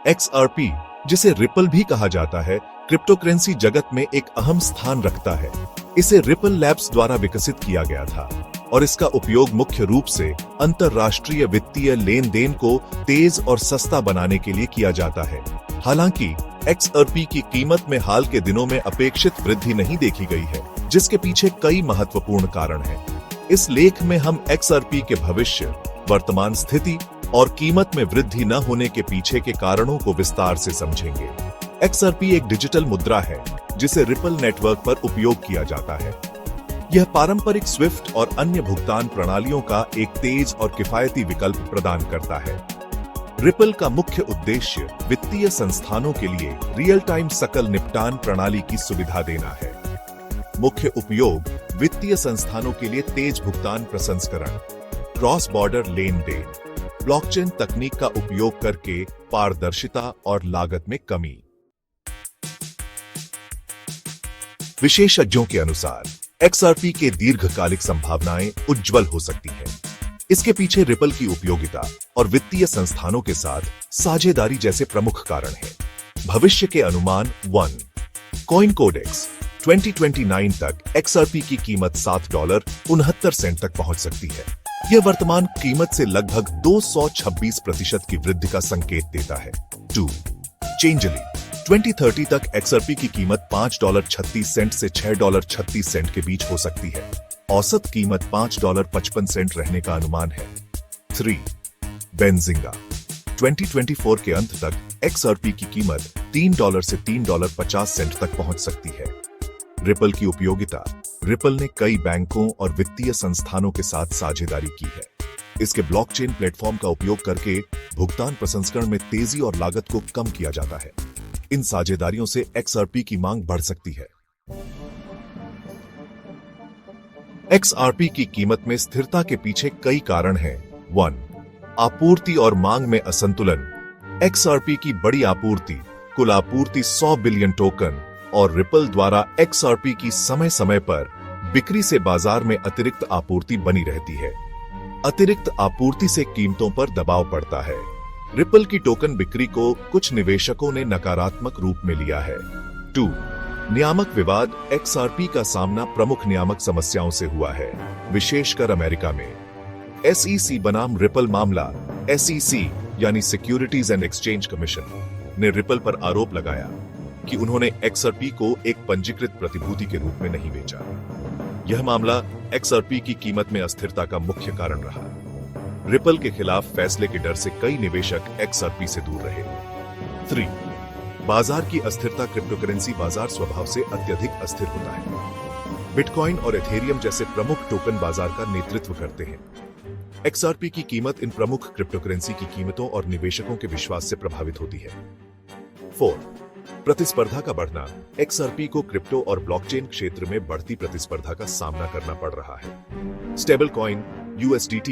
XRP, जिसे ripple भी कहा जाता है, क्रिप्टोकरेंसी जगत में एक अहम स्थान रखता है। इसे रिपल लैब्स द्वारा विकसित किया गया था और इसका उपयोग मुख्य रूप से अंतरराष्ट्रीय वित्तीय लेन देन को तेज और सस्ता बनाने के लिए किया जाता है। हालांकि XRP की कीमत में हाल के दिनों में अपेक्षित वृद्धि नहीं देखी गई है, जिसके पीछे कई महत्वपूर्ण कारण हैं। इस लेख में हम XRP के भविष्य, वर्तमान स्थिति और कीमत में वृद्धि न होने के पीछे के कारणों को विस्तार से समझेंगे। XRP एक डिजिटल मुद्रा है जिसे रिपल नेटवर्क पर उपयोग किया जाता है। यह पारंपरिक स्विफ्ट और अन्य भुगतान प्रणालियों का एक तेज और किफायती विकल्प प्रदान करता है। रिपल का मुख्य उद्देश्य वित्तीय संस्थानों के लिए रियल टाइम सकल निपटान प्रणाली की सुविधा देना है। मुख्य उपयोग वित्तीय संस्थानों के लिए तेज भुगतान प्रसंस्करण, क्रॉस बॉर्डर लेन देन, ब्लॉकचेन तकनीक का उपयोग करके पारदर्शिता और लागत में कमी। विशेषज्ञों के अनुसार XRP के दीर्घकालिक संभावनाएं उज्जवल हो सकती हैं। इसके पीछे रिपल की उपयोगिता और वित्तीय संस्थानों के साथ साझेदारी जैसे प्रमुख कारण हैं। भविष्य के अनुमान 1 कॉइन कोडेक्स 2029 तक XRP की कीमत $7.69 तक पहुंच सकती है। यह वर्तमान कीमत से लगभग 226% की वृद्धि का संकेत देता है। 2 चेंजली 2030 तक XRP की कीमत $5.36 से $6.36 के बीच हो सकती है। औसत कीमत $5.55 रहने का अनुमान है। 3 बेंजिंगा 2024 के अंत तक XRP की कीमत $3 से $3.50 तक पहुंच सकती है। रिपल की उपयोगिता। रिपल ने कई बैंकों और वित्तीय संस्थानों के साथ साझेदारी की है। इसके ब्लॉकचेन प्लेटफॉर्म का उपयोग करके भुगतान प्रसंस्करण में तेजी और लागत को कम किया जाता है। इन साझेदारियों से XRP की मांग बढ़ सकती है। XRP की कीमत में स्थिरता के पीछे कई कारण हैं। 1 आपूर्ति और मांग में असंतुलन। XRP की बड़ी आपूर्ति, कुल आपूर्ति 100 बिलियन टोकन और रिपल द्वारा XRP की समय समय पर बिक्री से बाजार में अतिरिक्त आपूर्ति बनी रहती है। अतिरिक्त आपूर्ति से कीमतों पर दबाव पड़ता है। रिपल की टोकन बिक्री को कुछ निवेशकों ने नकारात्मक रूप में लिया है। 2 नियामक विवाद। XRP का सामना प्रमुख नियामक समस्याओं से हुआ है, विशेषकर अमेरिका में। SEC बनाम रिपल मामला। SEC यानी सिक्योरिटीज एंड एक्सचेंज कमीशन ने रिपल पर आरोप लगाया कि उन्होंने XRP को एक पंजीकृत प्रतिभूति के रूप में नहीं बेचा। यह मामला XRP की कीमत में अस्थिरता का मुख्य कारण रहा। रिपल के खिलाफ फैसले के डर से कई निवेशक XRP से दूर रहे। 3 बाजार की अस्थिरता। क्रिप्टोकरेंसी बाजार स्वभाव से अत्यधिक अस्थिर होता है। बिटकॉइन और एथेरियम जैसे प्रमुख टोकन बाजार का नेतृत्व करते हैं। XRP की कीमत इन प्रमुख क्रिप्टोकरेंसी की कीमतों और निवेशकों के विश्वास से प्रभावित होती है। 4 प्रतिस्पर्धा का बढ़ना। XRP को क्रिप्टो और ब्लॉकचेन क्षेत्र में बढ़ती प्रतिस्पर्धा का सामना करना पड़ रहा है। स्टेबल कॉइन USDT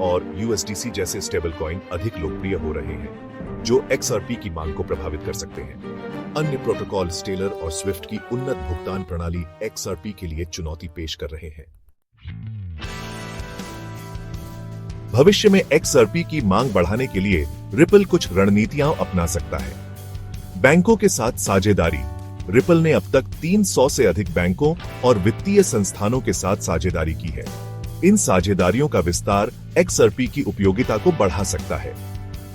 और USDC जैसे स्टेबल कॉइन अधिक लोकप्रिय हो रहे हैं, जो XRP की मांग को प्रभावित कर सकते हैं। अन्य प्रोटोकॉल स्टेलर और स्विफ्ट की उन्नत भुगतान प्रणाली XRP के लिए चुनौती पेश कर रहे हैं। भविष्य में XRP की मांग बढ़ाने के लिए रिपल कुछ रणनीतियां अपना सकता है। बैंकों के साथ साझेदारी। रिपल ने अब तक 300 से अधिक बैंकों और वित्तीय संस्थानों के साथ साझेदारी की है। इन साझेदारियों का विस्तार XRP की उपयोगिता को बढ़ा सकता है।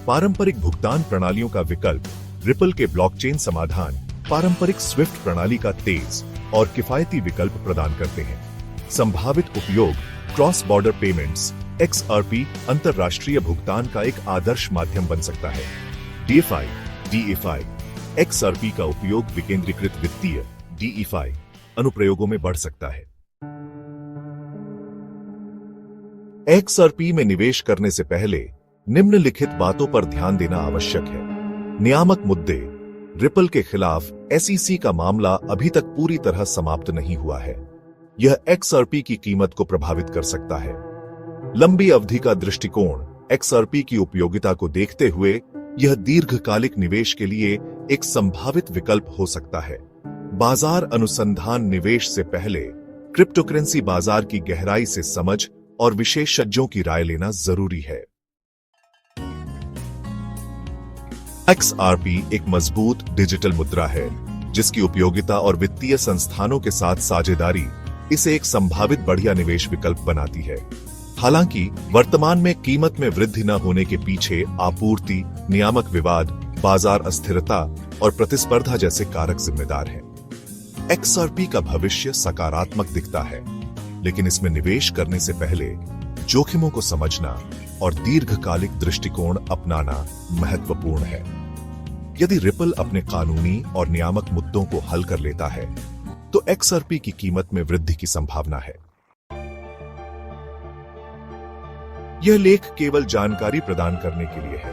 पारंपरिक भुगतान प्रणालियों का विकल्प। रिपल के ब्लॉकचेन समाधान पारंपरिक स्विफ्ट प्रणाली का तेज और किफायती विकल्प प्रदान करते हैं। संभावित उपयोग। Cross border payments. XRP अंतरराष्ट्रीय भुगतान का एक आदर्श माध्यम बन सकता है। DeFi XRP का उपयोग विकेंद्रीकृत वित्तीय DeFi अनुप्रयोगों में बढ़ सकता है। XRP में निवेश करने से पहले निम्नलिखित बातों पर ध्यान देना आवश्यक है। नियामक मुद्दे। रिपल के खिलाफ SEC का मामला अभी तक पूरी तरह समाप्त नहीं हुआ है। यह XRP की कीमत को प्रभावित कर सकता है। लंबी अवधि का दृष्टिकोण। XRP की उपयोगिता को देखते हुए यह दीर्घकालिक निवेश के लिए एक संभावित विकल्प हो सकता है। बाजार अनुसंधान। निवेश से पहले क्रिप्टोकरेंसी बाजार की गहराई से समझ और विशेषज्ञों की राय लेना जरूरी है। XRP एक मजबूत डिजिटल मुद्रा है जिसकी उपयोगिता और वित्तीय संस्थानों के साथ साझेदारी इसे एक संभावित बढ़िया निवेश विकल्प बनाती है। हालांकि वर्तमान में कीमत में वृद्धि न होने के पीछे आपूर्ति, नियामक विवाद, बाजार अस्थिरता और प्रतिस्पर्धा जैसे कारक जिम्मेदार हैं। XRP का भविष्य सकारात्मक दिखता है, लेकिन इसमें निवेश करने से पहले जोखिमों को समझना और दीर्घकालिक दृष्टिकोण अपनाना महत्वपूर्ण है। यदि रिपल अपने कानूनी और नियामक मुद्दों को हल कर लेता है, तो XRP की कीमत में वृद्धि की संभावना है। यह लेख केवल जानकारी प्रदान करने के लिए है।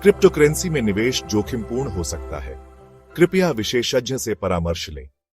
क्रिप्टोकरेंसी में निवेश जोखिमपूर्ण हो सकता है। कृपया विशेषज्ञ से परामर्श लें।